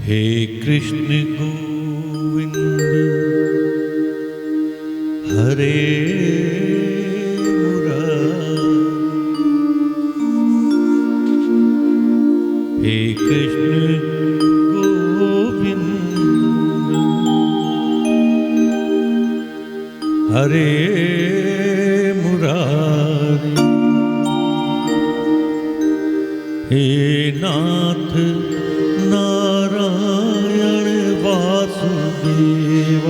हे कृष्ण गोविंद हरे हे कृष्ण गोविंद हरे मुरारी हे नाथ नारायण वासुदेव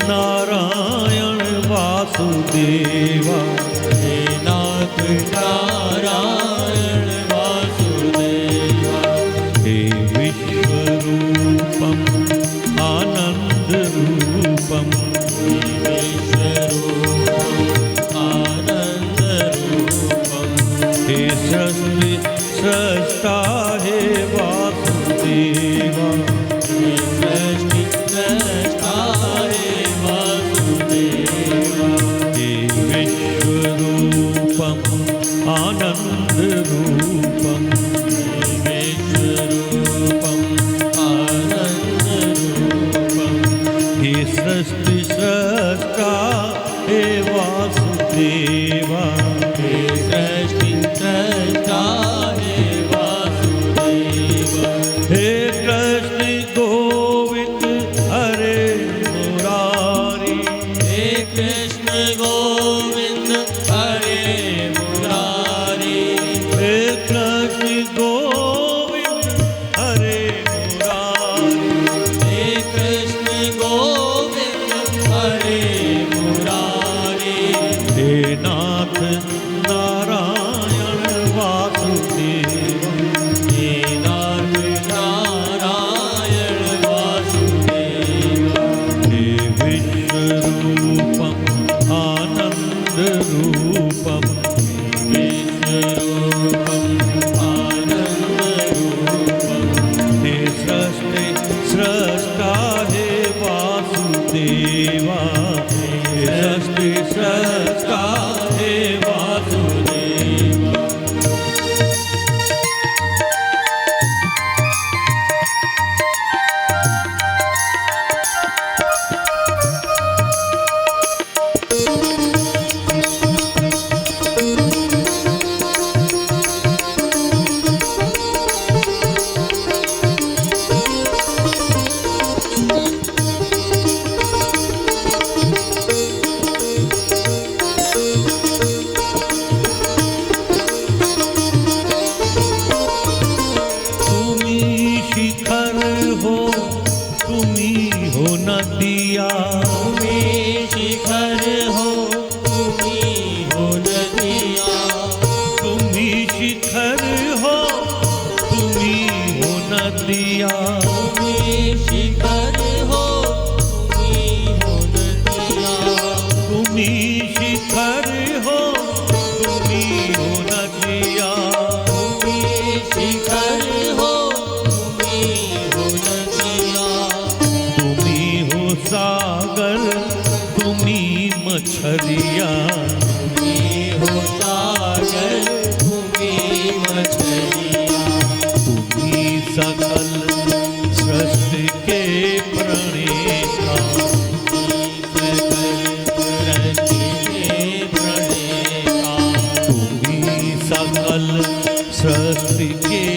नारायण वासुदेवा हे नाथ नारायण वासुदेवा हे विश्वरूपम आनंद रूपम हे विश्वरूपम आनंद रूपम हे सृष्टि सृष्टा हे वासुदेवा हे सृष्टि सृष्टा आनंद रूपम विश्वरूपम आनंद रूपम हे सृष्टि सृष्टा हे वासुदेवा हे सृष्टि सृष्टा हे वासुदेवा हे कृष्ण गोविंद हरे मुरारी हे कृष्ण गोविंद हरे नाथ नारायण वासुदेव हे नाथ नारायण वासुदेव हे विश्वरूपम आनंद रूपम विश्वरूपम आनंद रूपम हे सृष्टि सृष्टा हे वासुदेवा हे सृष्टि सृष्टा हे वासुदेवा नदिया तुम्हीं शिखर हो तुम्हीं हो नदिया तुम्हीं शिखर हो तुम्हीं हो नदिया तुम्हीं शिखर हो तुम्हीं हो नदिया तुम्हीं शिखर हो तुम्हीं हो नदिया तुम्हीं शिखर हो तुम्हीं हो नदिया सागर तुम्हीं मछलिया तुम्हीं हो सागर तुम्हीं सकल सृष्टि के प्रणेता, सकल सृष्टि के